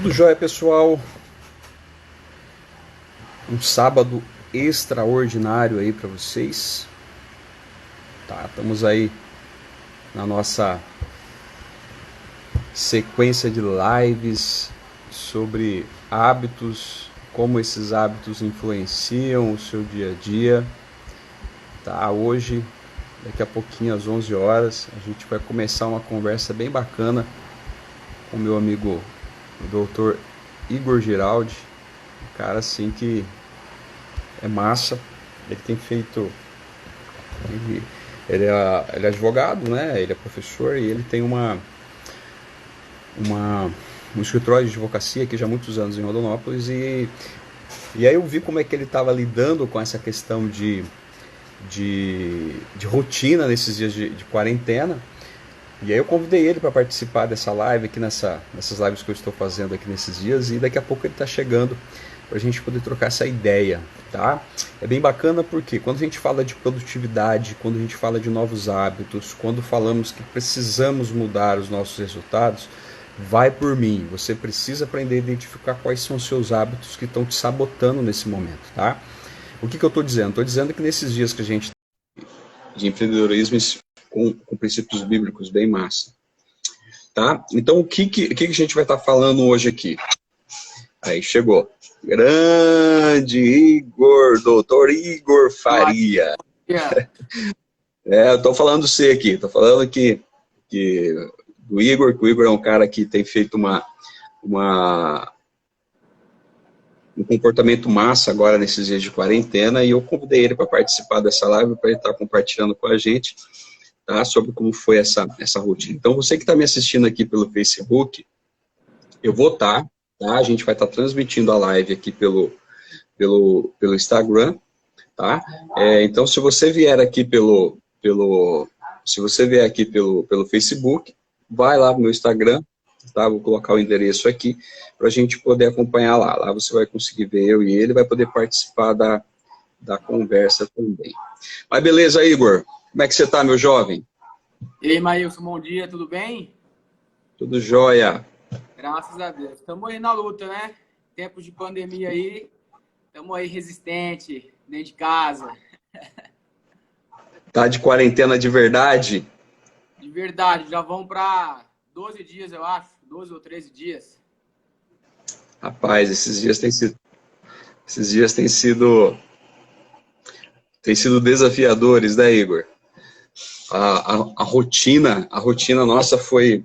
Tudo jóia, pessoal? Um sábado extraordinário aí para vocês. Tá, estamos aí na nossa sequência de lives sobre hábitos, como esses hábitos influenciam o seu dia a dia. Tá, hoje, daqui a pouquinho às 11 horas, a gente vai começar uma conversa bem bacana com meu amigo o Dr. Igor Giraldi, um cara assim que é massa. Ele tem feito. Ele, ele é advogado, né? Ele é professor e ele tem um escritório de advocacia aqui já há muitos anos em Rondonópolis. E aí eu vi como é que ele estava lidando com essa questão de rotina nesses dias de quarentena. E aí eu convidei ele para participar dessa live aqui, nessas lives que eu estou fazendo aqui nesses dias, e daqui a pouco ele está chegando para a gente poder trocar essa ideia, tá? É bem bacana porque quando a gente fala de produtividade, quando a gente fala de novos hábitos, quando falamos que precisamos mudar os nossos resultados, vai por mim, você precisa aprender a identificar quais são os seus hábitos que estão te sabotando nesse momento, tá? O que eu estou dizendo? Estou dizendo que nesses dias que a gente de empreendedorismo com princípios bíblicos bem massa, tá? Então o que a gente vai estar falando hoje aqui? Aí chegou. Grande Igor, doutor Igor Faria. Eu tô falando você aqui, tô falando que do Igor, que o Igor é um cara que tem feito um comportamento massa agora nesses dias de quarentena, e eu convidei ele para participar dessa live, para ele estar compartilhando com a gente, tá, sobre como foi essa rotina. Então, você que está me assistindo aqui pelo Facebook, eu vou estar, tá? A gente vai estar transmitindo a live aqui pelo Instagram, tá? Então, se você vier aqui pelo Facebook, vai lá no meu Instagram, tá? Vou colocar o endereço aqui para a gente poder acompanhar lá. Lá você vai conseguir ver eu e ele, vai poder participar da conversa também. Mas beleza, Igor. Como é que você está, meu jovem? E aí, Maílson, bom dia, tudo bem? Tudo jóia. Graças a Deus. Estamos aí na luta, né? Tempos de pandemia aí, estamos aí resistente, dentro de casa. Tá de quarentena de verdade? De verdade, já vão para 12 dias, eu acho, 12 ou 13 dias. Rapaz, esses dias têm sido desafiadores, né, Igor? A rotina nossa foi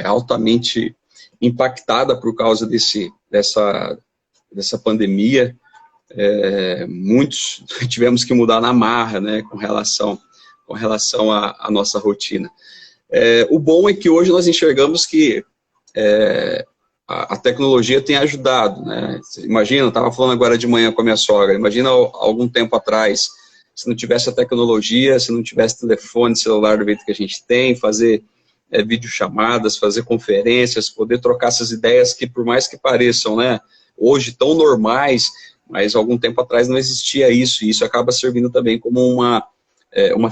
altamente impactada por causa dessa pandemia. Muitos tivemos que mudar na marra, né, com relação à nossa rotina. O bom é que hoje nós enxergamos que a tecnologia tem ajudado, né? Imagina, eu estava falando agora de manhã com a minha sogra, imagina algum tempo atrás, se não tivesse a tecnologia, se não tivesse telefone, celular do jeito que a gente tem, fazer videochamadas, fazer conferências, poder trocar essas ideias que, por mais que pareçam, né, hoje tão normais, mas algum tempo atrás não existia isso, e isso acaba servindo também como uma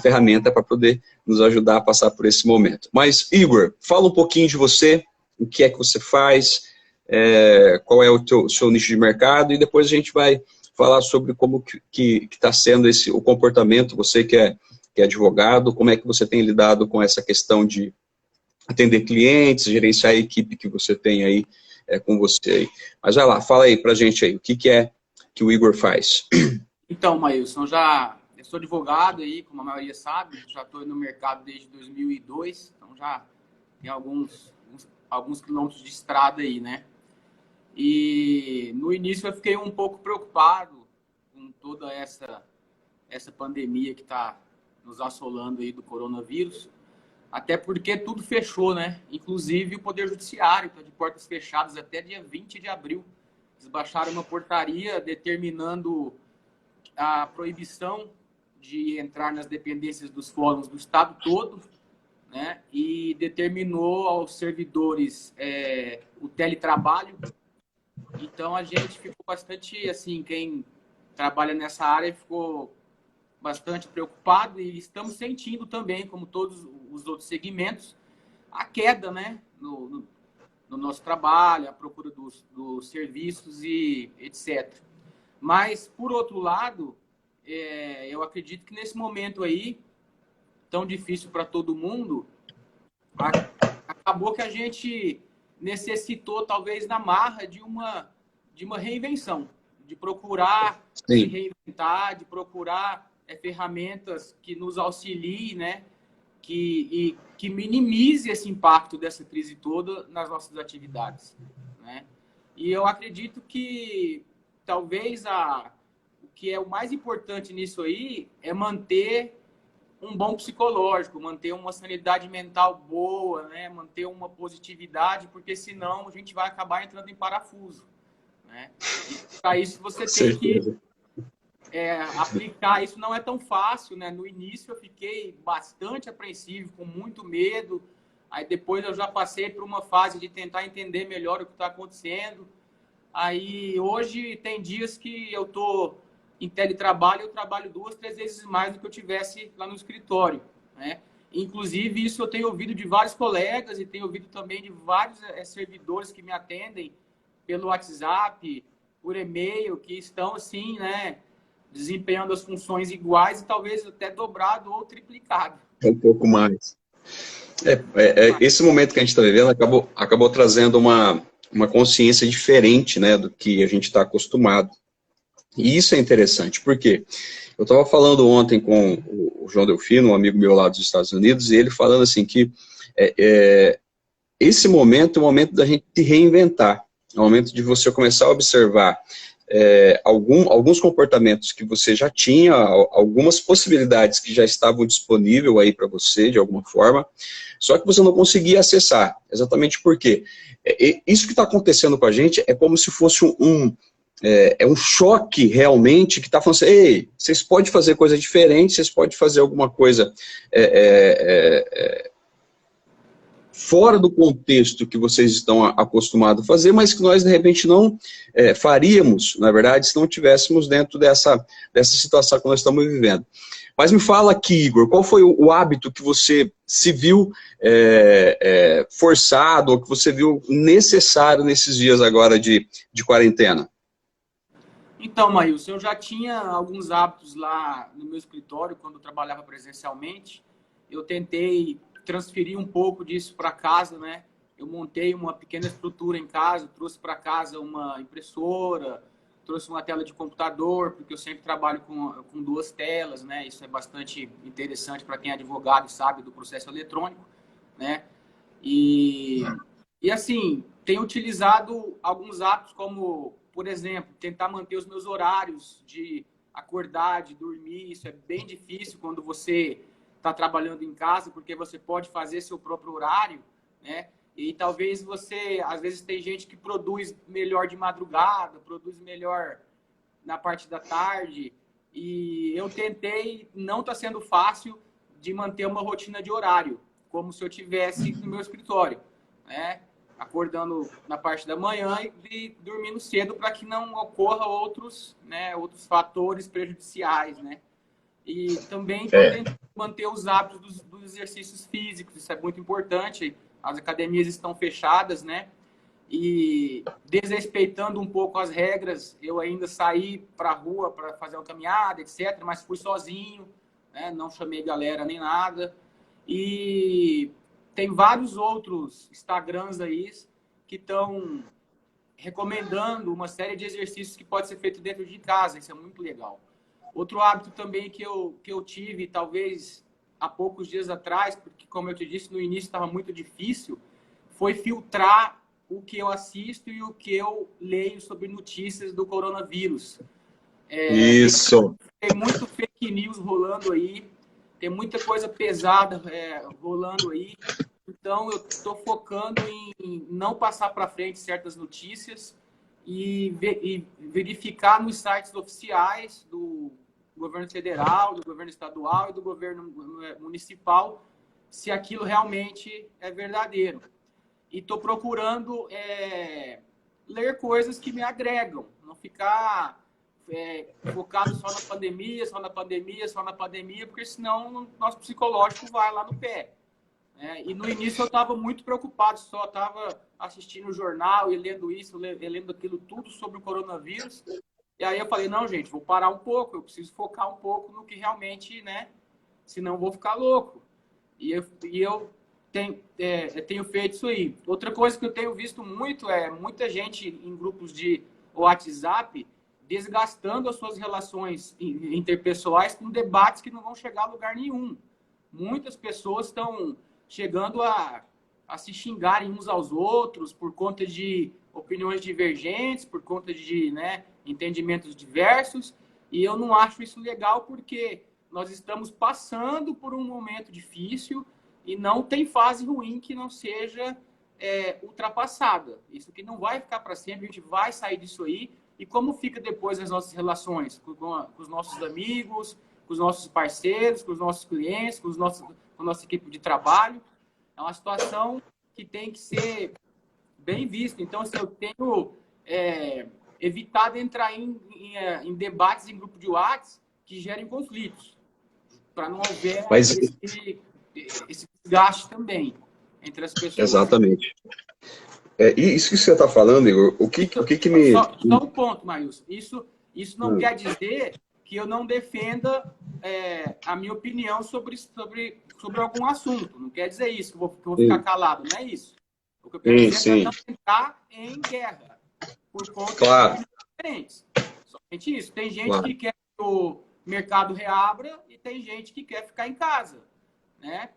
ferramenta para poder nos ajudar a passar por esse momento. Mas, Igor, fala um pouquinho de você, o que é que você faz, qual é o seu nicho de mercado, e depois a gente vai falar sobre como que está sendo o comportamento, você que é advogado, como é que você tem lidado com essa questão de atender clientes, gerenciar a equipe que você tem aí com você aí. Mas vai lá, fala aí pra gente aí, o que é que o Igor faz? Então, Maílson, eu sou advogado aí, como a maioria sabe, já estou no mercado desde 2002, então já tem alguns quilômetros de estrada aí, né? E no início eu fiquei um pouco preocupado com toda essa pandemia que está nos assolando aí do coronavírus, até porque tudo fechou, né? Inclusive o Poder Judiciário está de portas fechadas até dia 20 de abril. Eles baixaram uma portaria determinando a proibição de entrar nas dependências dos fóruns do estado todo, né? E determinou aos servidores o teletrabalho. Então a gente ficou bastante, assim, quem trabalha nessa área ficou bastante preocupado e estamos sentindo também, como todos os outros segmentos, a queda, né, no nosso trabalho, à procura dos serviços e etc. Mas, por outro lado, eu acredito que nesse momento aí, tão difícil para todo mundo, acabou que a gente necessitou, talvez, na marra de uma reinvenção, de procurar se reinventar, de procurar ferramentas que nos auxiliem, né? Que minimize esse impacto dessa crise toda nas nossas atividades, né? E eu acredito que talvez o que é o mais importante nisso aí é manter um bom psicológico, manter uma sanidade mental boa, né? Manter uma positividade, porque senão a gente vai acabar entrando em parafuso, né? E para isso você tem que aplicar. Isso não é tão fácil, né? No início eu fiquei bastante apreensivo, com muito medo. Aí depois eu já passei por uma fase de tentar entender melhor o que está acontecendo. Aí hoje tem dias que eu tô em teletrabalho, eu trabalho 2, 3 vezes mais do que eu tivesse lá no escritório, né? Inclusive, isso eu tenho ouvido de vários colegas e tenho ouvido também de vários servidores que me atendem pelo WhatsApp, por e-mail, que estão assim, né, desempenhando as funções iguais e talvez até dobrado ou triplicado. Um pouco mais. Esse momento que a gente está vivendo acabou trazendo uma consciência diferente, né, do que a gente está acostumado. E isso é interessante, porque eu estava falando ontem com o João Delfino, um amigo meu lá dos Estados Unidos, e ele falando assim que esse momento é o momento da gente se reinventar, é o momento de você começar a observar alguns comportamentos que você já tinha, algumas possibilidades que já estavam disponíveis aí para você, de alguma forma, só que você não conseguia acessar. Exatamente porque isso que está acontecendo com a gente é como se fosse um choque realmente que está falando assim, ei, vocês podem fazer coisa diferente, vocês podem fazer alguma coisa fora do contexto que vocês estão acostumados a fazer, mas que nós, de repente, não faríamos, na verdade, se não estivéssemos dentro dessa situação que nós estamos vivendo. Mas me fala aqui, Igor, qual foi o hábito que você se viu forçado, ou que você viu necessário nesses dias agora de quarentena? Então, Maílson, eu já tinha alguns hábitos lá no meu escritório, quando eu trabalhava presencialmente. Eu tentei transferir um pouco disso para casa, né? Eu montei uma pequena estrutura em casa, trouxe para casa uma impressora, trouxe uma tela de computador, porque eu sempre trabalho com 2 telas, né? Isso é bastante interessante para quem é advogado e sabe do processo eletrônico, né? E assim, tenho utilizado alguns hábitos como, por exemplo, tentar manter os meus horários de acordar, de dormir. Isso é bem difícil quando você está trabalhando em casa, porque você pode fazer seu próprio horário, né? E talvez você, às vezes tem gente que produz melhor de madrugada, produz melhor na parte da tarde, e eu tentei, não está sendo fácil de manter uma rotina de horário, como se eu tivesse no meu escritório, né? Acordando na parte da manhã e dormindo cedo para que não ocorra outros fatores prejudiciais, né? E também tentando manter os hábitos dos exercícios físicos, isso é muito importante. As academias estão fechadas, né? E desrespeitando um pouco as regras, eu ainda saí para a rua para fazer uma caminhada, etc., mas fui sozinho, né? Não chamei galera nem nada. E tem vários outros Instagrams aí que estão recomendando uma série de exercícios que pode ser feito dentro de casa. Isso é muito legal. Outro hábito também que eu tive, talvez há poucos dias atrás, porque, como eu te disse, no início estava muito difícil, foi filtrar o que eu assisto e o que eu leio sobre notícias do coronavírus. Isso. Tem muito fake news rolando aí, tem muita coisa pesada rolando aí. Então, eu estou focando em não passar para frente certas notícias e verificar nos sites oficiais do governo federal, do governo estadual e do governo municipal se aquilo realmente é verdadeiro. E estou procurando ler coisas que me agregam, não ficar focado só na pandemia, porque senão o nosso psicológico vai lá no pé. E no início eu estava muito preocupado, só estava assistindo o jornal e lendo isso, lendo aquilo tudo sobre o coronavírus. E aí eu falei, não, gente, vou parar um pouco, eu preciso focar um pouco no que realmente, né? Senão eu vou ficar louco. E eu tenho feito isso aí. Outra coisa que eu tenho visto muito é muita gente em grupos de WhatsApp desgastando as suas relações interpessoais com debates que não vão chegar a lugar nenhum. Muitas pessoas estão chegando a se xingarem uns aos outros por conta de opiniões divergentes, por conta de, né, entendimentos diversos, e eu não acho isso legal porque nós estamos passando por um momento difícil e não tem fase ruim que não seja ultrapassada. Isso que não vai ficar para sempre, a gente vai sair disso aí. E como fica depois as nossas relações com os nossos amigos, com os nossos parceiros, com os nossos clientes, com a nossa equipe de trabalho? É uma situação que tem que ser bem vista. Então, assim, eu tenho evitado entrar em debates em grupo de WhatsApp que gerem conflitos, para não haver esse desgaste também entre as pessoas. Exatamente. E isso que você está falando, Igor, o que me... Só um ponto, Maílson. Isso não quer dizer que eu não defenda a minha opinião sobre algum assunto. Não quer dizer isso, que eu vou ficar calado. Não é isso. O que eu quero dizer é não entrar em guerra por conta de diferentes. Somente isso. Tem gente que quer que o mercado reabra e tem gente que quer ficar em casa, né?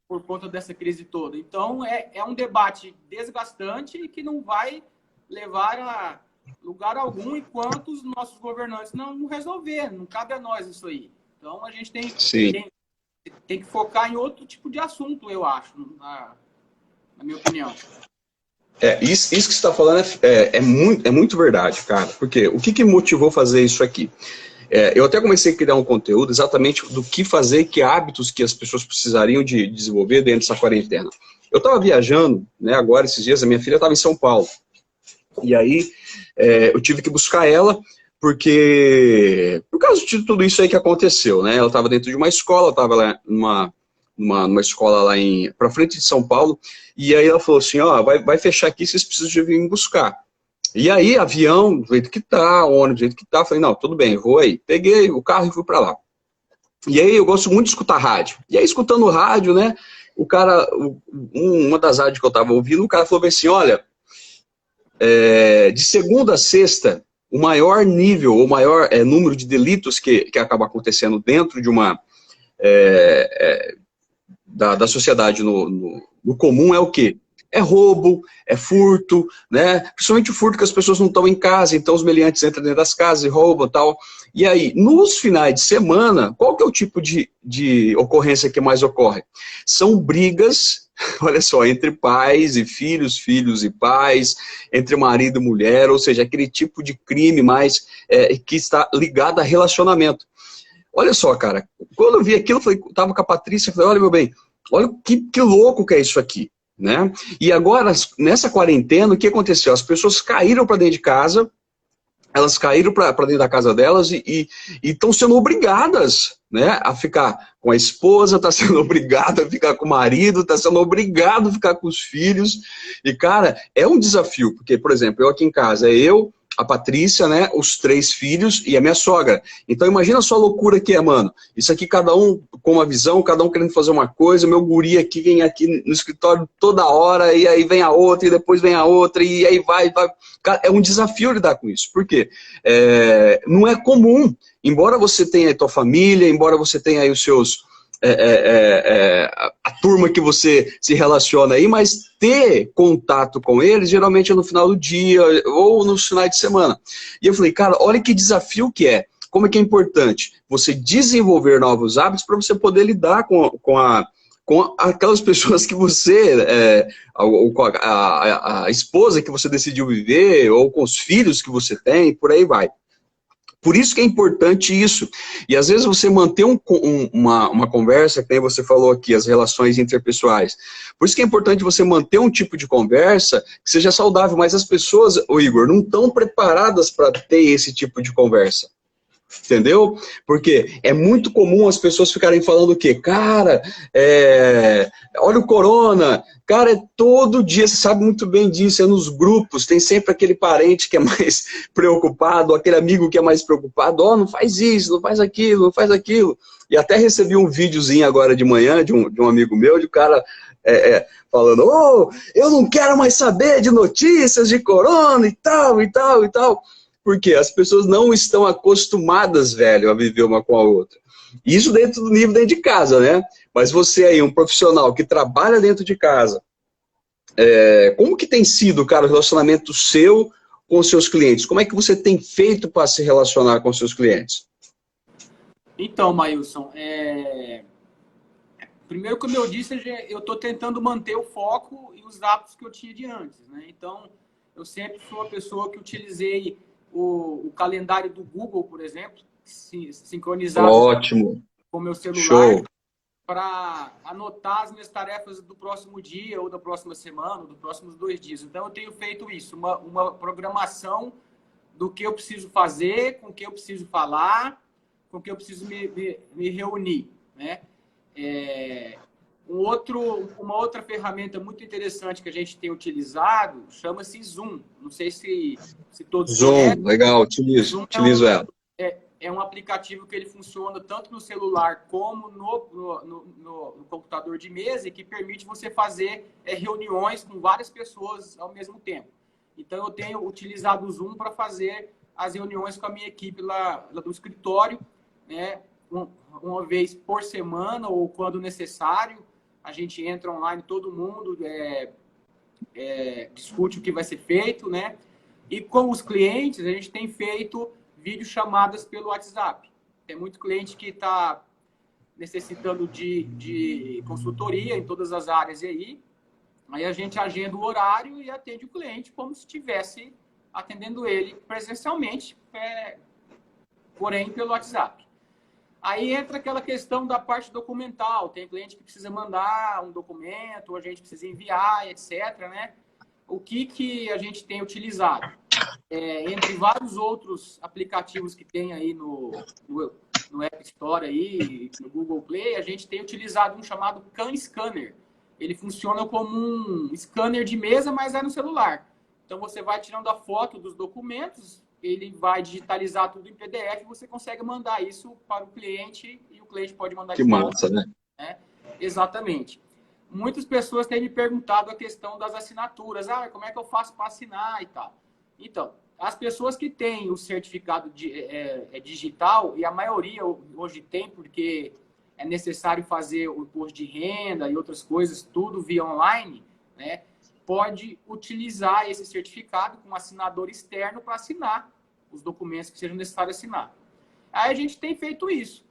Por conta dessa crise toda. Então, é um debate desgastante e que não vai levar a lugar algum enquanto os nossos governantes não resolverem. Não cabe a nós isso aí. Então, a gente tem que focar em outro tipo de assunto, eu acho, na minha opinião. Isso que você está falando é muito verdade, cara. Porque o que motivou fazer isso aqui? Eu até comecei a criar um conteúdo exatamente do que fazer, que hábitos que as pessoas precisariam de desenvolver dentro dessa quarentena. Eu estava viajando, né, agora esses dias, a minha filha estava em São Paulo. E aí eu tive que buscar ela, por causa de tudo isso aí que aconteceu, né? Ela estava dentro de uma escola, estava lá numa escola lá pra frente de São Paulo, e aí ela falou assim, ó, vai fechar aqui, vocês precisam de vir me buscar. E aí, avião, do jeito que tá, ônibus, do jeito que tá, falei, não, tudo bem, vou aí. Peguei o carro e fui pra lá. E aí, eu gosto muito de escutar rádio. E aí, escutando rádio, né, o cara, uma das rádios que eu tava ouvindo, o cara falou assim, olha, de segunda a sexta, o maior nível, o maior número de delitos que acaba acontecendo dentro de uma, da sociedade no comum é o quê? É roubo, é furto, né? Principalmente o furto que as pessoas não estão em casa, então os meliantes entram dentro das casas e roubam e tal. E aí, nos finais de semana, qual que é o tipo de ocorrência que mais ocorre? São brigas, olha só, entre pais e filhos, filhos e pais, entre marido e mulher, ou seja, aquele tipo de crime mais que está ligado a relacionamento. Olha só, cara, quando eu vi aquilo, eu tava com a Patrícia, falei, olha, meu bem, olha que louco que é isso aqui. Né? E agora, nessa quarentena, o que aconteceu? As pessoas caíram para dentro de casa, elas caíram para dentro da casa delas e estão sendo obrigadas, né, a ficar com a esposa, está sendo obrigado a ficar com o marido, está sendo obrigado a ficar com os filhos. E, cara, é um desafio, porque, por exemplo, eu aqui em casa, a Patrícia, né, os 3 filhos e a minha sogra. Então imagina só a loucura que é, mano. Isso aqui cada um com uma visão, cada um querendo fazer uma coisa, meu guri aqui vem aqui no escritório toda hora, e aí vem a outra, e depois vem a outra, e aí vai. Cara, é um desafio lidar com isso. Por quê? Não é comum. Embora você tenha a tua família, embora você tenha aí os seus... a turma que você se relaciona aí, mas ter contato com eles geralmente é no final do dia ou nos finais de semana. E eu falei, cara, olha que desafio que é. Como é que é importante você desenvolver novos hábitos para você poder lidar com aquelas pessoas que você, a esposa que você decidiu viver, ou com os filhos que você tem, por aí vai. Por isso que é importante isso. E às vezes você manter uma conversa, que nem você falou aqui, as relações interpessoais. Por isso que é importante você manter um tipo de conversa que seja saudável, mas as pessoas, Igor, não estão preparadas para ter esse tipo de conversa. Entendeu? Porque é muito comum as pessoas ficarem falando o quê? Cara, olha o corona, cara, é todo dia, você sabe muito bem disso, é nos grupos, tem sempre aquele parente que é mais preocupado, aquele amigo que é mais preocupado, não faz isso, não faz aquilo, não faz aquilo. E até recebi um videozinho agora de manhã de um amigo meu, de um cara falando, eu não quero mais saber de notícias de corona e tal, e tal, e tal. Porque as pessoas não estão acostumadas, velho, a viver uma com a outra. Isso dentro do nível dentro de casa, né? Mas você aí, um profissional que trabalha dentro de casa, como que tem sido, cara, o relacionamento seu com os seus clientes? Como é que você tem feito para se relacionar com os seus clientes? Então, Mailson, primeiro, como eu disse, eu estou tentando manter o foco e os hábitos que eu tinha de antes, né? Então, eu sempre fui uma pessoa que utilizei o calendário do Google, por exemplo, sincronizado Ótimo. com o meu celular. Show. Para anotar as minhas tarefas do próximo dia, ou da próxima semana, ou dos próximos 2 dias. Então, eu tenho feito isso, uma programação do que eu preciso fazer, com o que eu preciso falar, com o que eu preciso me reunir, né? Uma outra ferramenta muito interessante que a gente tem utilizado chama-se Zoom. Não sei se todos conhecem. Zoom, legal, utilizo ela. É um aplicativo que ele funciona tanto no celular como no computador de mesa e que permite você fazer reuniões com várias pessoas ao mesmo tempo. Então, eu tenho utilizado o Zoom para fazer as reuniões com a minha equipe lá do escritório, né? Uma vez por semana ou quando necessário. A gente entra online, todo mundo discute o que vai ser feito, né? E com os clientes, a gente tem feito videochamadas pelo WhatsApp. Tem muito cliente que está necessitando de consultoria em todas as áreas aí. Aí a gente agenda o horário e atende o cliente como se estivesse atendendo ele presencialmente, porém pelo WhatsApp. Aí entra aquela questão da parte documental. Tem cliente que precisa mandar um documento, ou a gente precisa enviar, etc., né? O que a gente tem utilizado? Entre vários outros aplicativos que tem aí no App Store, aí, no Google Play, a gente tem utilizado um chamado CanScanner. Ele funciona como um scanner de mesa, mas no celular. Então, você vai tirando a foto dos documentos, ele vai digitalizar tudo em PDF e você consegue mandar isso para o cliente e o cliente pode mandar de volta. Que massa, né? Exatamente. Muitas pessoas têm me perguntado a questão das assinaturas. Como é que eu faço para assinar e tal? Então, as pessoas que têm o certificado digital, e a maioria hoje tem, porque é necessário fazer o imposto de renda e outras coisas, tudo via online, né? Pode utilizar esse certificado com um assinador externo para assinar os documentos que sejam necessários assinar. Aí a gente tem feito isso.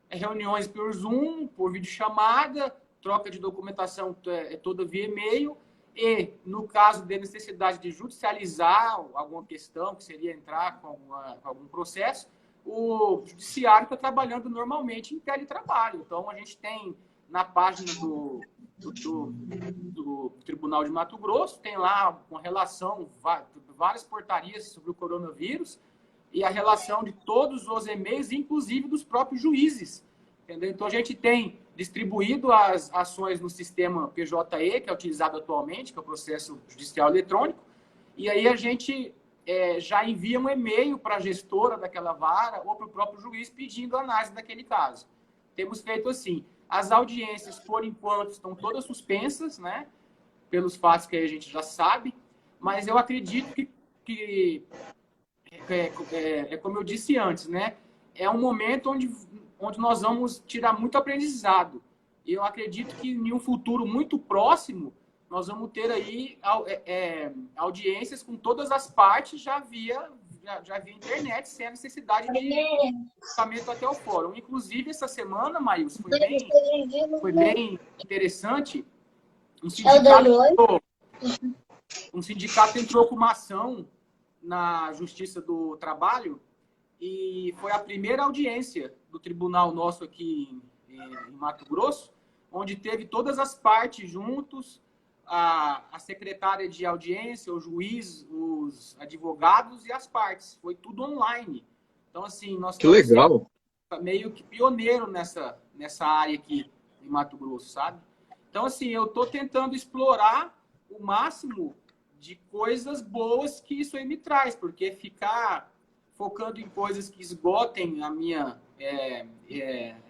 Reuniões por Zoom, por videochamada, troca de documentação toda via e-mail, e, no caso de necessidade de judicializar alguma questão, que seria entrar com algum processo, o judiciário está trabalhando normalmente em teletrabalho. Então, a gente tem na página do Tribunal de Mato Grosso, tem lá uma relação, várias portarias sobre o coronavírus, e a relação de todos os e-mails, inclusive dos próprios juízes. Entendeu? Então, a gente tem distribuído as ações no sistema PJE, que é utilizado atualmente, que é o processo judicial eletrônico, e aí a gente já envia um e-mail para a gestora daquela vara ou para o próprio juiz pedindo análise daquele caso. Temos feito assim. As audiências, por enquanto, estão todas suspensas, né? Pelos fatos que a gente já sabe, mas eu acredito que como eu disse antes, né? É um momento onde nós vamos tirar muito aprendizado. E eu acredito que em um futuro muito próximo, nós vamos ter aí audiências com todas as partes já via internet, sem a necessidade de deslocamento até o fórum. Inclusive, essa semana, Maílson, foi bem interessante. Um sindicato entrou com uma ação na Justiça do Trabalho e foi a primeira audiência do tribunal nosso aqui em Mato Grosso, onde teve todas as partes juntos, a secretária de audiência, o juiz, os advogados e as partes. Foi tudo online. Então, assim, nós Que estamos legal. meio que pioneiro nessa área aqui em Mato Grosso, sabe? Então, assim, eu estou tentando explorar o máximo de coisas boas que isso aí me traz, porque ficar focando em coisas que esgotem a minha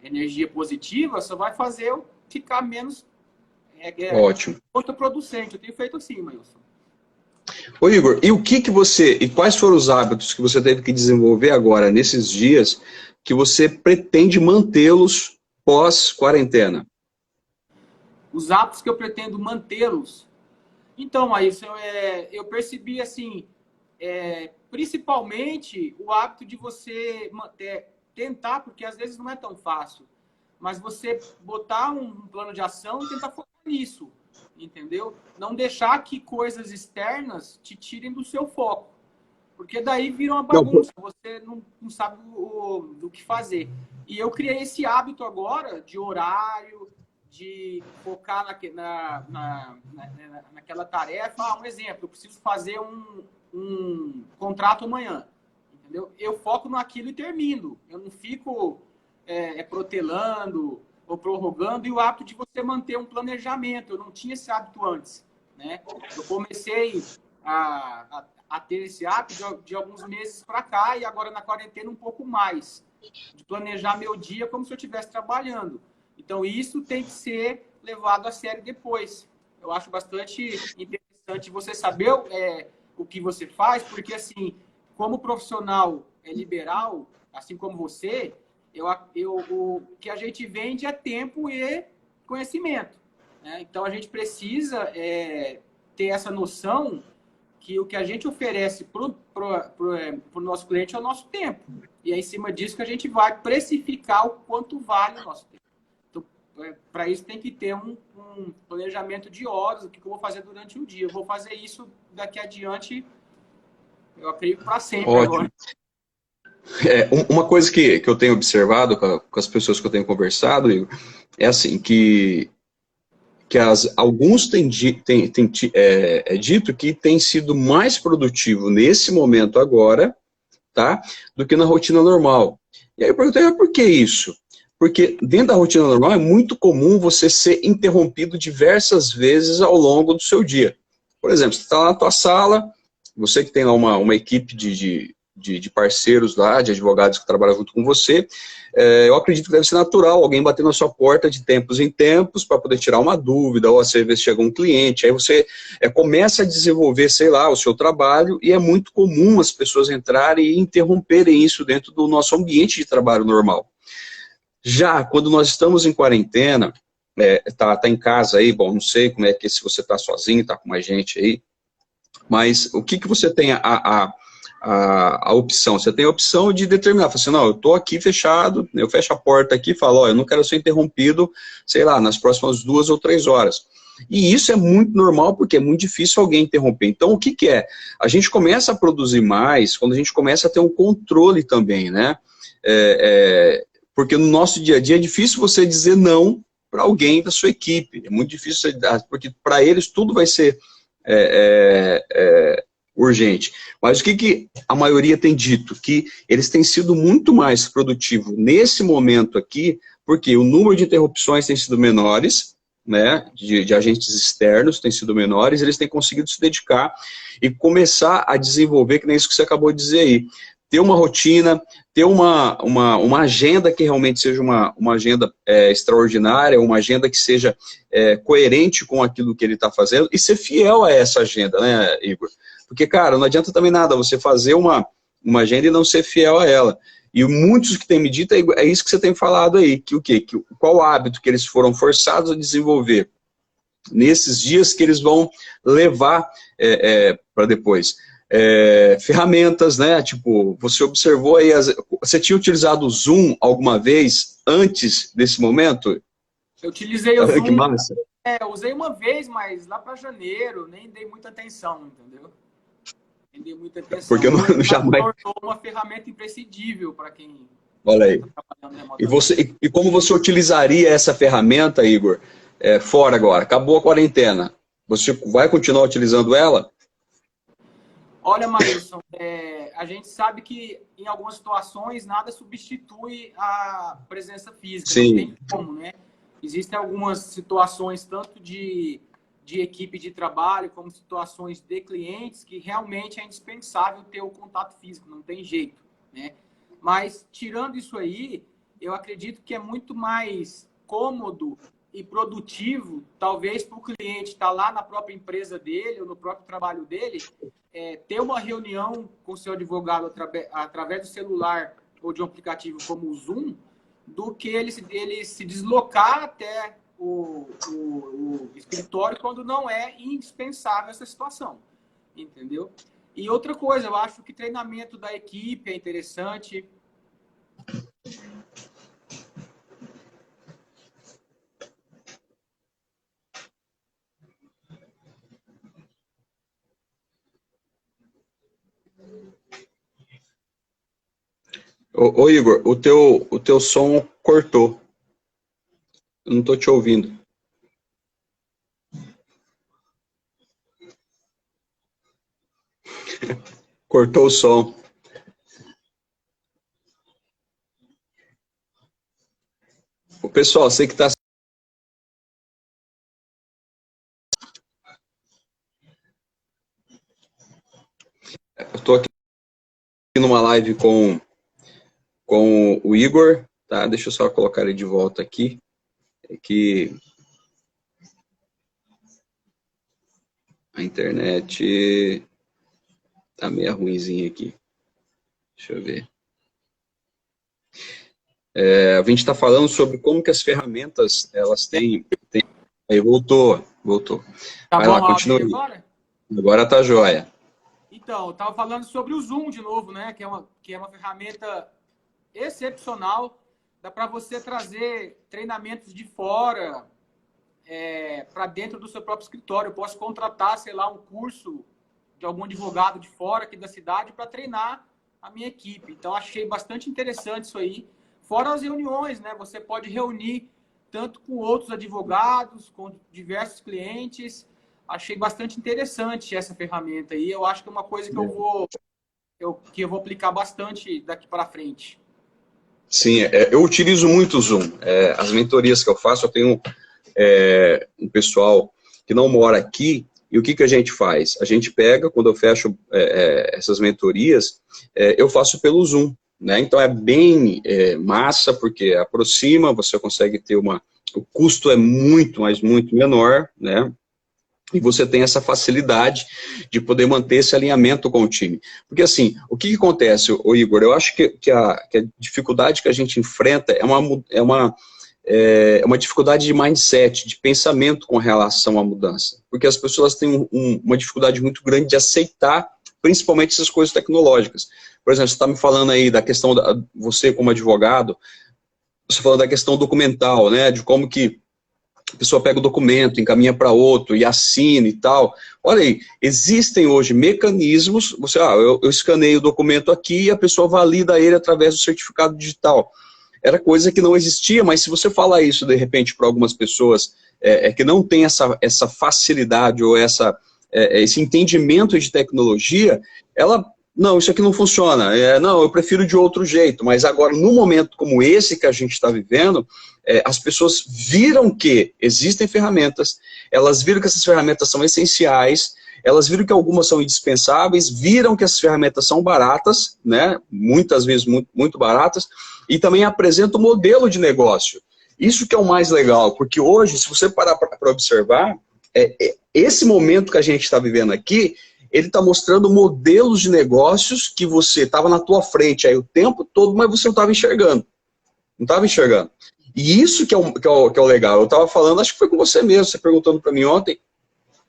energia positiva só vai fazer eu ficar menos Ótimo. contraproducente. Eu tenho feito assim, Mailson. Ô Igor, e quais foram os hábitos que você teve que desenvolver agora, nesses dias, que você pretende mantê-los pós-quarentena? Os hábitos que eu pretendo mantê-los. Então, Maílson, eu percebi assim, principalmente o hábito de você tentar, porque às vezes não é tão fácil, mas você botar um plano de ação e tentar focar nisso, entendeu? Não deixar que coisas externas te tirem do seu foco, porque daí vira uma bagunça, você não sabe do que fazer. E eu criei esse hábito agora de horário, de focar naquela tarefa. Um exemplo, eu preciso fazer um contrato amanhã, entendeu? Eu foco naquilo e termino. Eu não fico protelando ou prorrogando. E o hábito de você manter um planejamento. Eu não tinha esse hábito antes, né? Eu comecei a ter esse hábito de alguns meses para cá e agora na quarentena um pouco mais. De planejar meu dia como se eu estivesse trabalhando. Então, isso tem que ser levado a sério depois. Eu acho bastante interessante você saber o que você faz, porque, assim, como profissional liberal, assim como você, o que a gente vende é tempo e conhecimento, né? Então, a gente precisa ter essa noção que o que a gente oferece para o nosso cliente é o nosso tempo. E é em cima disso que a gente vai precificar o quanto vale o nosso tempo. Para isso tem que ter um planejamento de horas, o que eu vou fazer durante o dia. Eu vou fazer isso daqui adiante, eu acredito, para sempre. Ótimo. Agora. Uma coisa que eu tenho observado com as pessoas que eu tenho conversado, Igor, é assim, que alguns têm dito que tem sido mais produtivo nesse momento agora, tá, do que na rotina normal. E aí eu perguntei, por que isso? Porque dentro da rotina normal é muito comum você ser interrompido diversas vezes ao longo do seu dia. Por exemplo, você está lá na tua sala, você que tem lá uma equipe de parceiros lá, de advogados que trabalham junto com você, eu acredito que deve ser natural alguém bater na sua porta de tempos em tempos para poder tirar uma dúvida, ou às vezes chega um cliente, aí você começa a desenvolver, sei lá, o seu trabalho, e é muito comum as pessoas entrarem e interromperem isso dentro do nosso ambiente de trabalho normal. Já quando nós estamos em quarentena, tá em casa aí, bom, não sei como é que se você tá sozinho, tá com mais gente aí, mas o que você tem a opção? Você tem a opção de determinar, falar assim, não, eu tô aqui fechado, eu fecho a porta aqui e falo, eu não quero ser interrompido, sei lá, nas próximas 2 ou 3 horas. E isso é muito normal, porque é muito difícil alguém interromper. Então, o que é? A gente começa a produzir mais quando a gente começa a ter um controle também, né? Porque no nosso dia a dia é difícil você dizer não para alguém da sua equipe. É muito difícil, porque para eles tudo vai ser urgente. Mas o que a maioria tem dito? Que eles têm sido muito mais produtivos nesse momento aqui, porque o número de interrupções tem sido menores, né, de agentes externos tem sido menores, eles têm conseguido se dedicar e começar a desenvolver, que nem isso que você acabou de dizer aí, ter uma rotina, ter uma agenda que realmente seja uma agenda extraordinária, uma agenda que seja coerente com aquilo que ele está fazendo e ser fiel a essa agenda, né, Igor? Porque, cara, não adianta também nada você fazer uma agenda e não ser fiel a ela. E muitos que têm me dito é isso que você tem falado aí, que o quê? Qual hábito que eles foram forçados a desenvolver nesses dias que eles vão levar para depois. Ferramentas, né? Tipo, você observou aí, você tinha utilizado o Zoom alguma vez antes desse momento? Eu utilizei o Zoom. Que massa. Usei uma vez, mas lá para janeiro, nem dei muita atenção, entendeu? Nem dei muita atenção. Porque eu não jamais... tornou uma ferramenta imprescindível para quem... Olha aí. Tá e como você utilizaria essa ferramenta, Igor, fora agora? Acabou a quarentena. Você vai continuar utilizando ela? Olha, Maílson, a gente sabe que em algumas situações nada substitui a presença física, não Sim. tem como, né? Existem algumas situações, tanto de equipe de trabalho, como situações de clientes, que realmente é indispensável ter o contato físico, não tem jeito, né? Mas, tirando isso aí, eu acredito que é muito mais cômodo e produtivo, talvez para o cliente estar lá na própria empresa dele ou no próprio trabalho dele, ter uma reunião com o seu advogado através do celular ou de um aplicativo como o Zoom, do que ele se deslocar até o escritório quando não é indispensável essa situação, entendeu? E outra coisa, eu acho que treinamento da equipe é interessante. Ô Igor, o teu som cortou. Eu não tô te ouvindo. Cortou o som. O pessoal, você que está... Eu estou aqui numa live com o Igor, tá? Deixa eu só colocar ele de volta aqui. É que a internet tá meio ruimzinha aqui. Deixa eu ver. A gente está falando sobre como que as ferramentas, elas têm... Aí, voltou. Tá Vai bom lá, o áudio continue. agora? Agora tá jóia. Então, eu estava falando sobre o Zoom de novo, né? Que é uma ferramenta excepcional. Dá para você trazer treinamentos de fora para dentro do seu próprio escritório. Eu posso contratar, sei lá, um curso de algum advogado de fora aqui da cidade para treinar a minha equipe. Então, achei bastante interessante isso aí. Fora as reuniões, né? Você pode reunir tanto com outros advogados, com diversos clientes. Achei bastante interessante essa ferramenta aí. Eu acho que é uma coisa que eu vou aplicar bastante daqui para frente. Sim, eu utilizo muito o Zoom. As mentorias que eu faço, eu tenho um pessoal que não mora aqui, e o que a gente faz? A gente pega, quando eu fecho essas mentorias, eu faço pelo Zoom, né? Então é bem massa, porque aproxima, você consegue ter o custo é muito, mas muito menor, né? E você tem essa facilidade de poder manter esse alinhamento com o time. Porque assim, o que acontece, Igor? Eu acho que a dificuldade que a gente enfrenta é uma dificuldade de mindset, de pensamento com relação à mudança. Porque as pessoas têm uma dificuldade muito grande de aceitar, principalmente essas coisas tecnológicas. Por exemplo, você está me falando aí da questão, você como advogado, você falou da questão documental, né, de como que a pessoa pega o documento, encaminha para outro e assina e tal. Olha aí, existem hoje mecanismos, eu escaneio o documento aqui e a pessoa valida ele através do certificado digital. Era coisa que não existia, mas se você falar isso, de repente, para algumas pessoas que não tem essa facilidade ou esse entendimento de tecnologia, não, isso aqui não funciona, não, eu prefiro de outro jeito, mas agora, num momento como esse que a gente está vivendo, as pessoas viram que existem ferramentas, elas viram que essas ferramentas são essenciais, elas viram que algumas são indispensáveis, viram que essas ferramentas são baratas, né, muitas vezes muito, muito baratas, e também apresenta um modelo de negócio. Isso que é o mais legal, porque hoje, se você parar para observar, esse momento que a gente está vivendo aqui, ele está mostrando modelos de negócios que você estava na tua frente aí o tempo todo, mas você não estava enxergando. Não estava enxergando. E isso que é o legal. Eu estava falando, acho que foi com você mesmo, você perguntando para mim ontem,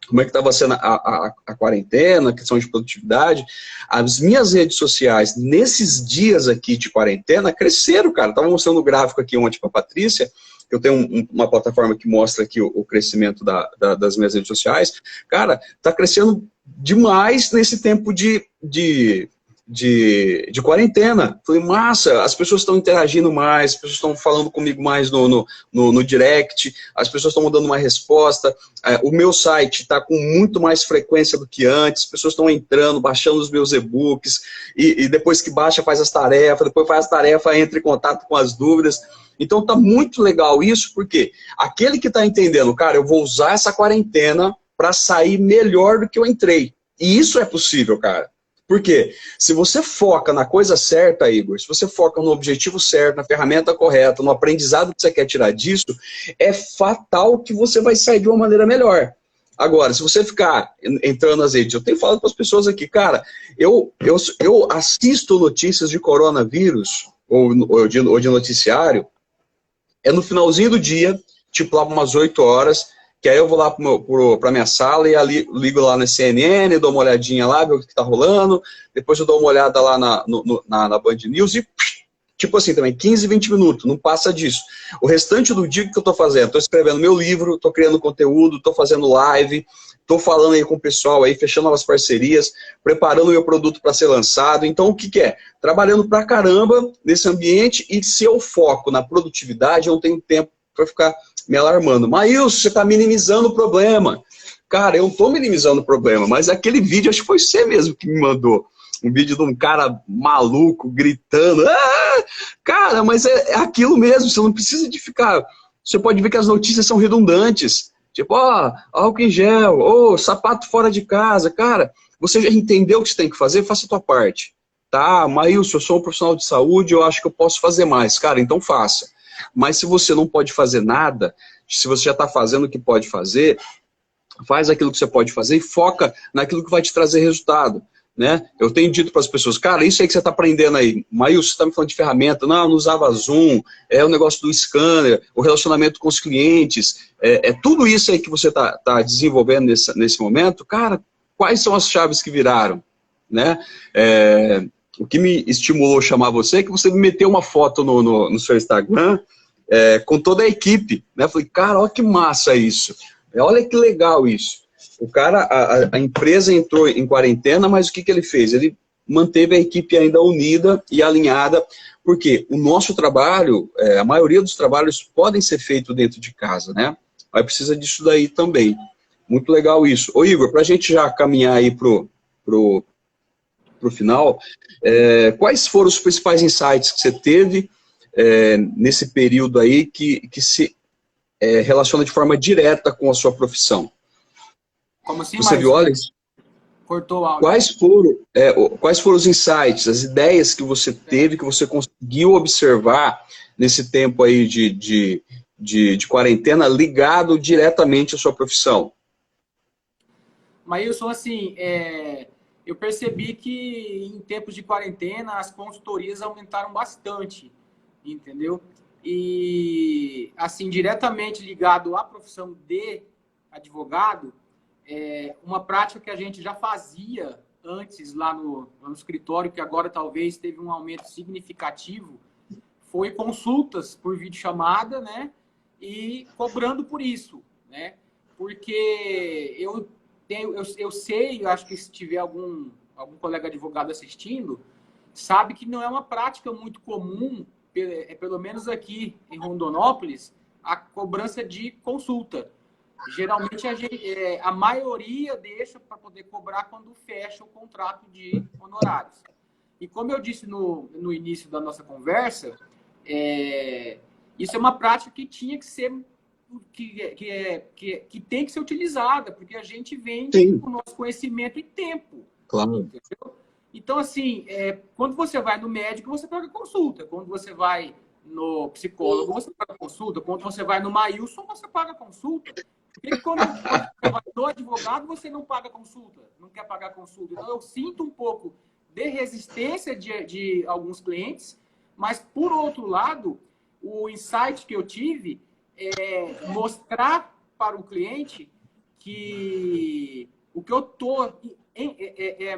como é que estava sendo a quarentena, a questão de produtividade. As minhas redes sociais, nesses dias aqui de quarentena, cresceram, cara. Estava mostrando o gráfico aqui ontem para a Patrícia, eu tenho uma plataforma que mostra aqui o crescimento das minhas redes sociais. Cara, está crescendo demais nesse tempo de de quarentena. Falei, massa, as pessoas estão interagindo mais, as pessoas estão falando comigo mais no direct, as pessoas estão mandando uma resposta, o meu site está com muito mais frequência do que antes, as pessoas estão entrando, baixando os meus e-books, e depois que baixa faz as tarefas, depois faz as tarefas, entra em contato com as dúvidas. Então tá muito legal isso, porque aquele que está entendendo, cara, eu vou usar essa quarentena para sair melhor do que eu entrei. E isso é possível, cara. Por quê? Se você foca na coisa certa, Igor, se você foca no objetivo certo, na ferramenta correta, no aprendizado que você quer tirar disso, é fatal que você vai sair de uma maneira melhor. Agora, se você ficar entrando nas redes, eu tenho falado para as pessoas aqui, cara, eu assisto notícias de coronavírus, ou de noticiário, no finalzinho do dia, tipo lá umas 8 horas, que aí eu vou lá para minha sala e ali ligo lá na CNN, dou uma olhadinha lá, ver o que está rolando, depois eu dou uma olhada lá na Band News e, tipo assim, também 15, 20 minutos, não passa disso. O restante do dia, o que eu estou fazendo? Estou escrevendo meu livro, estou criando conteúdo, estou fazendo live, estou falando aí com o pessoal aí, fechando novas parcerias, preparando meu produto para ser lançado. Então, o que que é? Trabalhando pra caramba nesse ambiente, e se eu foco na produtividade, eu não tenho tempo para ficar me alarmando. Maílson, você está minimizando o problema. Cara, eu não estou minimizando o problema, mas aquele vídeo, acho que foi você mesmo que me mandou. Um vídeo de um cara maluco, gritando. Ah! Cara, mas é aquilo mesmo, você não precisa de ficar... Você pode ver que as notícias são redundantes. Tipo, ó, álcool em gel, ó, sapato fora de casa. Cara, você já entendeu o que você tem que fazer? Faça a tua parte. Tá, Maílson, eu sou um profissional de saúde, eu acho que eu posso fazer mais. Cara, então faça. Mas se você não pode fazer nada, se você já está fazendo o que pode fazer, faz aquilo que você pode fazer e foca naquilo que vai te trazer resultado. Né? Eu tenho dito para as pessoas, cara, isso aí que você está aprendendo aí, Maílson, você está me falando de ferramenta, não usava Zoom, o negócio do scanner, o relacionamento com os clientes, tudo isso aí que você está desenvolvendo nesse momento, cara, quais são as chaves que viraram? Né? O que me estimulou a chamar você é que você me meteu uma foto no seu Instagram com toda a equipe. Né? Falei, cara, olha que massa isso. Olha que legal isso. O cara, a empresa entrou em quarentena, mas o que ele fez? Ele manteve a equipe ainda unida e alinhada, porque o nosso trabalho, a maioria dos trabalhos podem ser feitos dentro de casa, né? Aí precisa disso daí também. Muito legal isso. Ô Igor, para a gente já caminhar aí pro final, quais foram os principais insights que você teve nesse período aí que se relaciona de forma direta com a sua profissão? Como assim, você viu, olha, cortou o áudio. Quais foram os insights, as ideias que você teve, que você conseguiu observar nesse tempo aí de quarentena ligado diretamente à sua profissão? Maílson, assim, eu percebi que em tempos de quarentena as consultorias aumentaram bastante, entendeu? E, assim, diretamente ligado à profissão de advogado, uma prática que a gente já fazia antes lá no escritório, que agora talvez teve um aumento significativo, foi consultas por videochamada, né? E cobrando por isso, né? Porque eu sei, eu acho que se tiver algum colega advogado assistindo, sabe que não é uma prática muito comum, pelo menos aqui em Rondonópolis, a cobrança de consulta. Geralmente a maioria deixa para poder cobrar quando fecha o contrato de honorários. E como eu disse no início da nossa conversa, isso é uma prática que tinha que ser, que tem que ser utilizada, porque a gente vende o nosso conhecimento e tempo. Claro. Entendeu? Então, assim, quando você vai no médico, você paga consulta. Quando você vai no psicólogo, você paga consulta. Quando você vai no Maílson, você paga consulta. Porque quando você vai no advogado, você não paga consulta, não quer pagar consulta. Então, eu sinto um pouco de resistência de alguns clientes, mas, por outro lado, o insight que eu tive é mostrar para o cliente que o que eu estou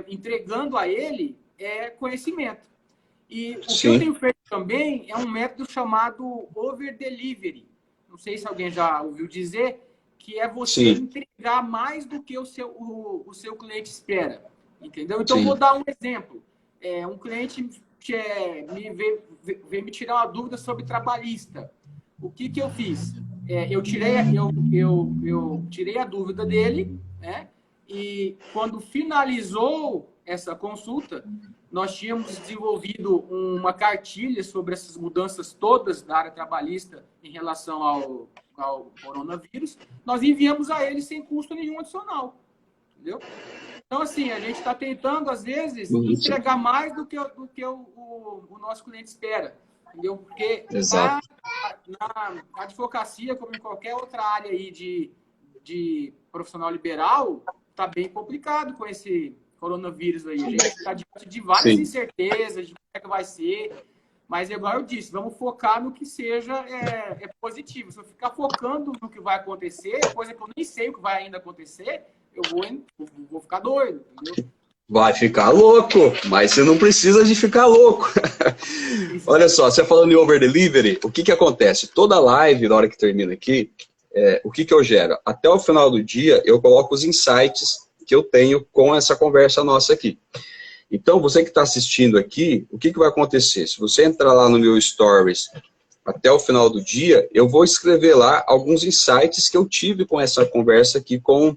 entregando a ele é conhecimento. E o que eu tenho feito também é um método chamado over-delivery. Não sei se alguém já ouviu dizer, que é você entregar mais do que o seu cliente espera. Entendeu? Então, vou dar um exemplo. um cliente veio me tirar uma dúvida sobre trabalhista. O que eu fiz? Eu tirei a dúvida dele, né? E quando finalizou essa consulta, nós tínhamos desenvolvido uma cartilha sobre essas mudanças todas da área trabalhista em relação ao coronavírus. Nós enviamos a ele sem custo nenhum adicional. Entendeu? Então, assim, a gente está tentando, às vezes, entregar mais do que o nosso cliente espera. Entendeu? Porque na advocacia, como em qualquer outra área aí de profissional liberal, está bem complicado com esse coronavírus aí. A gente está diante de várias incertezas, de como é que vai ser. Mas, igual eu disse, vamos focar no que seja positivo. Se eu ficar focando no que vai acontecer, coisa que eu nem sei o que vai ainda acontecer, eu vou ficar doido, entendeu? Vai ficar louco, mas você não precisa de ficar louco. Olha só, você falando em over delivery, o que acontece? Toda live, na hora que termina aqui, o que eu gero? Até o final do dia, eu coloco os insights que eu tenho com essa conversa nossa aqui. Então, você que está assistindo aqui, o que vai acontecer? Se você entrar lá no meu Stories até o final do dia, eu vou escrever lá alguns insights que eu tive com essa conversa aqui com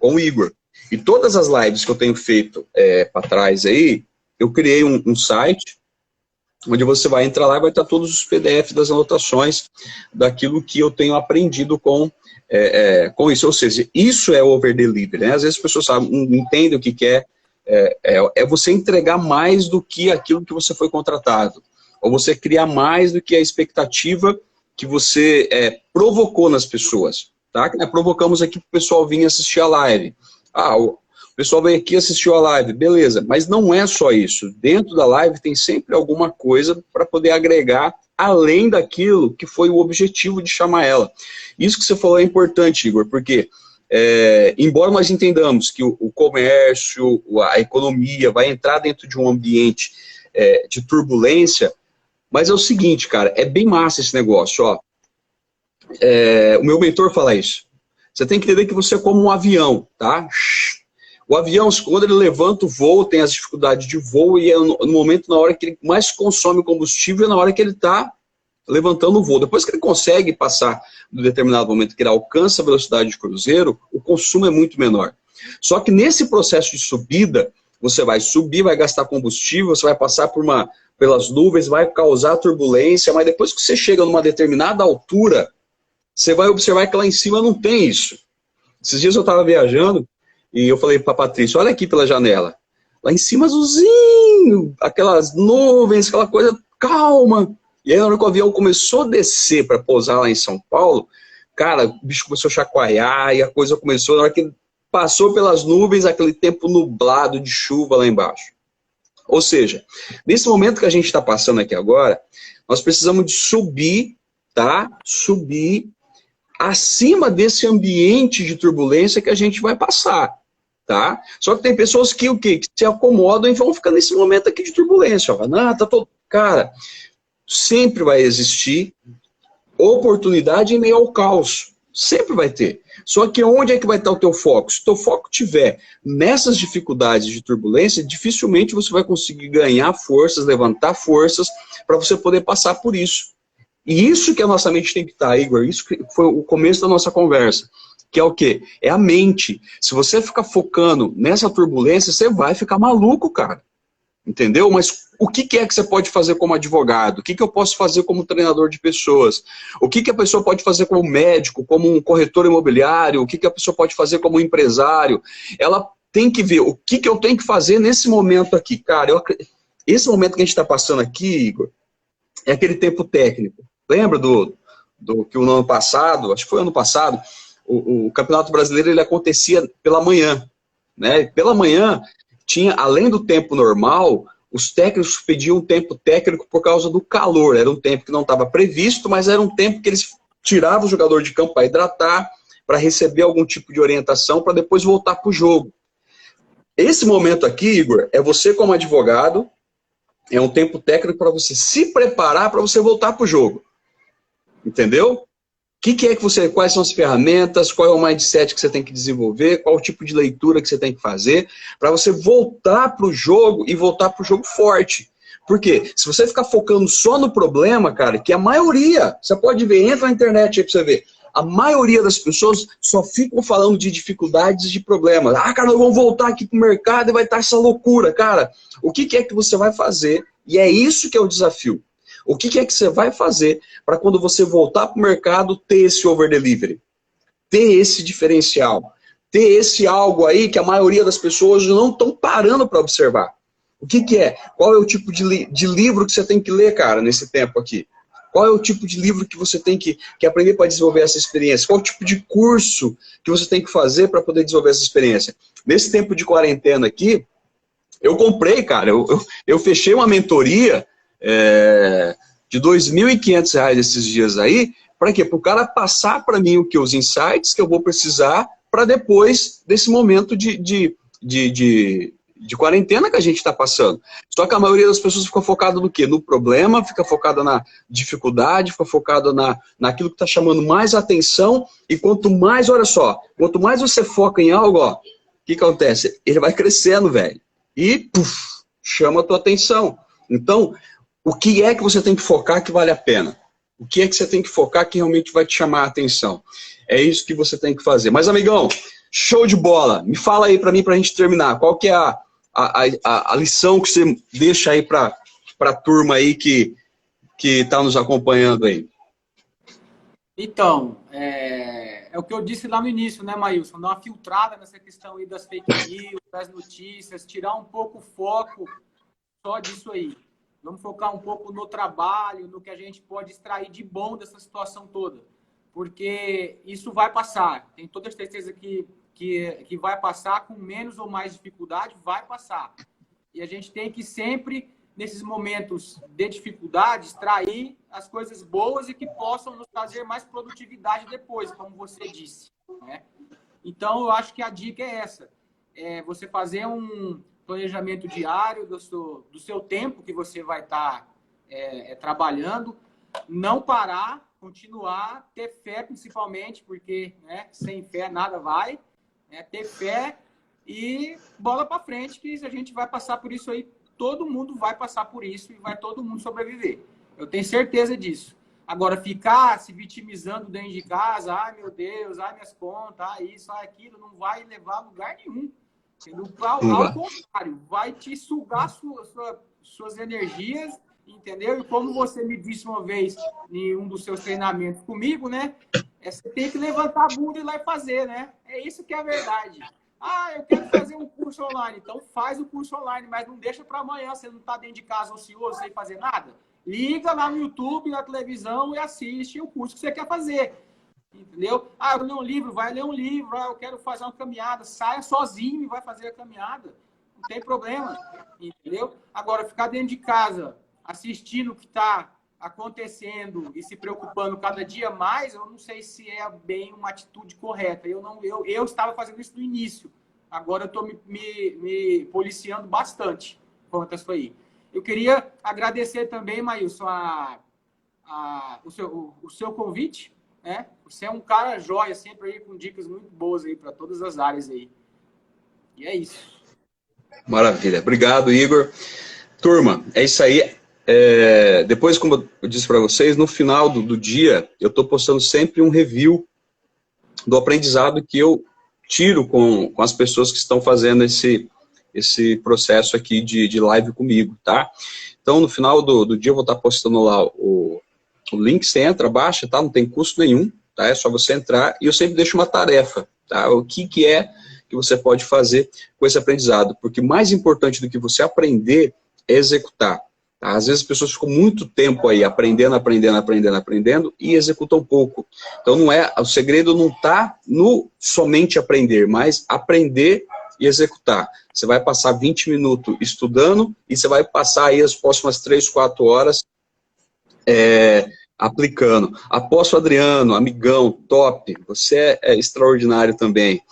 o Igor. E todas as lives que eu tenho feito para trás aí, eu criei um site onde você vai entrar lá e vai estar todos os PDFs das anotações daquilo que eu tenho aprendido com isso. Ou seja, isso é over delivery, né? Às vezes as pessoas não entendem o que é você entregar mais do que aquilo que você foi contratado. Ou você criar mais do que a expectativa que você provocou nas pessoas. Tá? Provocamos aqui para o pessoal vir assistir a live. O pessoal vem aqui e assistiu a live, beleza. Mas não é só isso. Dentro da live tem sempre alguma coisa para poder agregar além daquilo que foi o objetivo de chamar ela. Isso que você falou é importante, Igor, porque embora nós entendamos que o comércio, a economia vai entrar dentro de um ambiente de turbulência, mas é o seguinte, cara, é bem massa esse negócio, ó. O meu mentor fala isso. Você tem que entender que você é como um avião, tá? O avião, quando ele levanta o voo, tem as dificuldades de voo, e é no momento, na hora que ele mais consome combustível, é na hora que ele está levantando o voo. Depois que ele consegue passar no determinado momento que ele alcança a velocidade de cruzeiro, o consumo é muito menor. Só que nesse processo de subida, você vai subir, vai gastar combustível, você vai passar pelas nuvens, vai causar turbulência, mas depois que você chega numa determinada altura, você vai observar que lá em cima não tem isso. Esses dias eu estava viajando e eu falei para a Patrícia, olha aqui pela janela. Lá em cima azulzinho, aquelas nuvens, aquela coisa calma. E aí na hora que o avião começou a descer para pousar lá em São Paulo, cara, o bicho começou a chacoalhar e a coisa começou, na hora que passou pelas nuvens, aquele tempo nublado de chuva lá embaixo. Ou seja, nesse momento que a gente está passando aqui agora, nós precisamos de subir, tá? Subir acima desse ambiente de turbulência que a gente vai passar, tá? Só que tem pessoas que se acomodam e vão ficar nesse momento aqui de turbulência. Ó. Não, tá todo... Cara, sempre vai existir oportunidade em meio ao caos. Sempre vai ter. Só que onde é que vai estar o teu foco? Se o teu foco estiver nessas dificuldades de turbulência, dificilmente você vai conseguir ganhar forças, levantar forças para você poder passar por isso. E isso que a nossa mente tem que estar, Igor, isso que foi o começo da nossa conversa, que é o quê? É a mente. Se você ficar focando nessa turbulência, você vai ficar maluco, cara. Entendeu? Mas o que é que você pode fazer como advogado? O que eu posso fazer como treinador de pessoas? O que a pessoa pode fazer como médico, como um corretor imobiliário? O que a pessoa pode fazer como empresário? Ela tem que ver o que eu tenho que fazer nesse momento aqui. Cara, esse momento que a gente está passando aqui, Igor, é aquele tempo técnico. Lembra do que o ano passado, acho que foi ano passado, o Campeonato Brasileiro ele acontecia pela manhã. Né? Pela manhã, tinha, além do tempo normal, os técnicos pediam um tempo técnico por causa do calor. Era um tempo que não estava previsto, mas era um tempo que eles tiravam o jogador de campo para hidratar, para receber algum tipo de orientação, para depois voltar para o jogo. Esse momento aqui, Igor, é você como advogado, é um tempo técnico para você se preparar para você voltar para o jogo. Entendeu? que é que você, quais são as ferramentas, qual é o mindset que você tem que desenvolver, qual o tipo de leitura que você tem que fazer, para você voltar para o jogo e voltar para o jogo forte. Por quê? Se você ficar focando só no problema, cara, que a maioria, você pode ver, entra na internet aí para você ver, a maioria das pessoas só ficam falando de dificuldades e de problemas. Ah, cara, nós vamos voltar aqui pro mercado e vai estar essa loucura. Cara, o que é que você vai fazer? E é isso que é o desafio. O que é que você vai fazer para quando você voltar pro mercado ter esse over-delivery? Ter esse diferencial? Ter esse algo aí que a maioria das pessoas não estão parando para observar. O que é? Qual é o tipo de livro que você tem que ler, cara, nesse tempo aqui? Qual é o tipo de livro que você tem que aprender para desenvolver essa experiência? Qual é o tipo de curso que você tem que fazer para poder desenvolver essa experiência? Nesse tempo de quarentena aqui, eu comprei, cara, eu fechei uma mentoria de R$ 2.500 esses dias aí. Para quê? Para o cara passar para mim os insights que eu vou precisar para depois desse momento de quarentena que a gente está passando. Só que a maioria das pessoas fica focada no quê? No problema, fica focada na dificuldade, fica focada naquilo que está chamando mais atenção, e quanto mais, olha só, quanto mais você foca em algo, ó, o que acontece? Ele vai crescendo, velho, e puf, chama a tua atenção. Então, o que é que você tem que focar que vale a pena? O que é que você tem que focar que realmente vai te chamar a atenção? É isso que você tem que fazer. Mas, amigão, show de bola. Me fala aí para mim, para a gente terminar. Qual que é a lição que você deixa aí para a turma aí que está nos acompanhando aí? Então, é o que eu disse lá no início, né, Maílson? Dar uma filtrada nessa questão aí das fake news, das notícias, tirar um pouco o foco só disso aí. Vamos focar um pouco no trabalho, no que a gente pode extrair de bom dessa situação toda. Porque isso vai passar. Tenho toda a certeza que vai passar com menos ou mais dificuldade, vai passar. E a gente tem que sempre, nesses momentos de dificuldade, extrair as coisas boas e que possam nos trazer mais produtividade depois, como você disse, né? Então, eu acho que a dica é essa. É você fazer um planejamento diário do seu tempo que você vai estar trabalhando, não parar, continuar, ter fé principalmente, porque, né, sem fé nada vai. Ter fé e bola para frente, que a gente vai passar por isso aí, todo mundo vai passar por isso e vai todo mundo sobreviver. Eu tenho certeza disso. Agora, ficar se vitimizando dentro de casa, ai meu Deus, ai minhas contas, ai isso, ai aquilo, não vai levar a lugar nenhum. Ao contrário, vai te sugar suas energias, entendeu? E como você me disse uma vez em um dos seus treinamentos comigo, né? Você tem que levantar a bunda e ir lá e fazer, né? É isso que é a verdade. Ah, eu quero fazer um curso online. Então faz o curso online, mas não deixa para amanhã. Você não está dentro de casa ocioso, sem fazer nada. Liga lá no YouTube, na televisão e assiste o curso que você quer fazer. Entendeu? Ah, eu vou ler um livro, vai ler um livro. Ah, eu quero fazer uma caminhada. Saia sozinho e vai fazer a caminhada. Não tem problema. Entendeu? Agora, ficar dentro de casa assistindo o que está acontecendo e se preocupando cada dia mais, eu não sei se é bem uma atitude correta. Eu estava fazendo isso no início. Agora eu estou me policiando bastante quanto a isso aí. Eu queria agradecer também, Maílson, o seu convite, né? Você é um cara jóia, sempre aí com dicas muito boas aí para todas as áreas aí. E é isso. Maravilha. Obrigado, Igor. Turma, é isso aí. Depois, como eu disse para vocês, no final do dia, eu estou postando sempre um review do aprendizado que eu tiro com as pessoas que estão fazendo esse processo aqui de live comigo, tá? Então, no final do dia, eu vou estar postando lá o link, você entra, baixa, tá? Não tem custo nenhum, tá? É só você entrar, e eu sempre deixo uma tarefa, tá? O que é que você pode fazer com esse aprendizado, porque mais importante do que você aprender é executar. Às vezes as pessoas ficam muito tempo aí aprendendo e executam pouco. Então o segredo não está no somente aprender, mas aprender e executar. Você vai passar 20 minutos estudando e você vai passar aí as próximas 3, 4 horas aplicando. Aposto, Adriano, amigão, top, você é extraordinário também.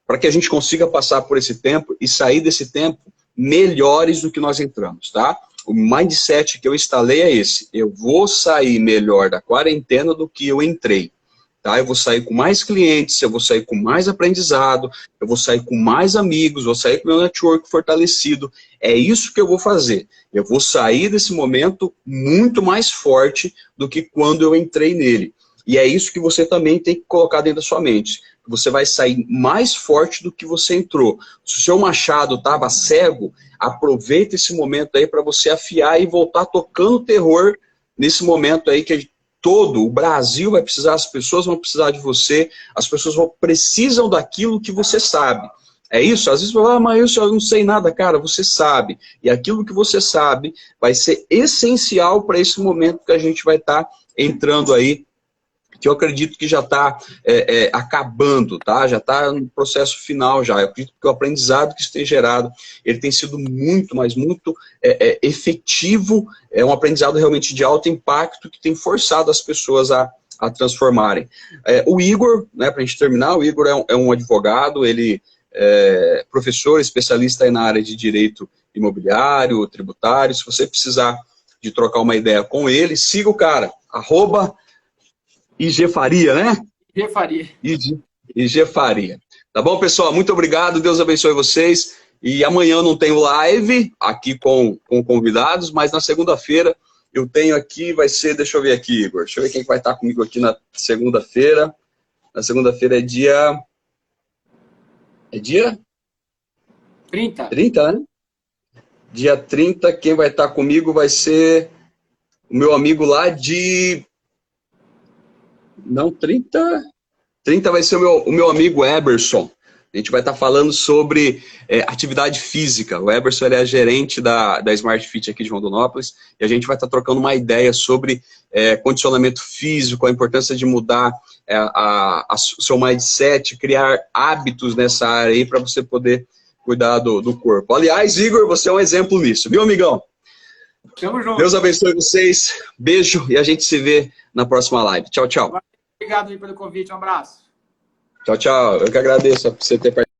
Para que a gente consiga passar por esse tempo e sair desse tempo melhores do que nós entramos, tá? o mindset que eu instalei é esse: eu vou sair melhor da quarentena do que eu entrei. Tá? Eu vou sair com mais clientes, eu vou sair com mais aprendizado, eu vou sair com mais amigos, vou sair com meu network fortalecido. É isso que eu vou fazer. Eu vou sair desse momento muito mais forte do que quando eu entrei nele. E é isso que você também tem que colocar dentro da sua mente. Você vai sair mais forte do que você entrou. Se o seu machado estava cego, aproveita esse momento aí para você afiar e voltar tocando terror nesse momento aí que todo o Brasil vai precisar, as pessoas vão precisar de você, as pessoas precisam daquilo que você sabe. É isso? Às vezes você fala, mas eu não sei nada, cara, você sabe. E aquilo que você sabe vai ser essencial para esse momento que a gente vai estar entrando aí, que eu acredito que já está acabando, tá? Já está no processo final já. Eu acredito que o aprendizado que isso tem gerado, ele tem sido muito, mas muito efetivo, é um aprendizado realmente de alto impacto que tem forçado as pessoas a transformarem. O Igor, né, para a gente terminar, o Igor é um advogado, ele é professor, especialista aí na área de direito imobiliário, tributário. Se você precisar de trocar uma ideia com ele, siga o cara, IG Faria, né? IG Faria. IG Faria. Tá bom, pessoal? Muito obrigado. Deus abençoe vocês. E amanhã eu não tenho live aqui com convidados, mas na segunda-feira eu tenho aqui, vai ser, deixa eu ver aqui, Igor. Deixa eu ver quem vai estar comigo aqui na segunda-feira. Na segunda-feira é dia... É dia? 30. 30, né? Dia 30, quem vai estar comigo vai ser o meu amigo lá de... Não, 30 vai ser o meu amigo Eberson. A gente vai estar falando sobre atividade física. O Eberson, ele é gerente da Smart Fit aqui de Rondonópolis, e a gente vai estar trocando uma ideia sobre condicionamento físico, a importância de mudar o seu mindset, criar hábitos nessa área aí para você poder cuidar do corpo. Aliás, Igor, você é um exemplo nisso, viu, amigão? Tamo junto. Deus abençoe vocês. Beijo e a gente se vê na próxima live. Tchau, tchau. Obrigado aí pelo convite. Um abraço. Tchau, tchau. Eu que agradeço por você ter participado.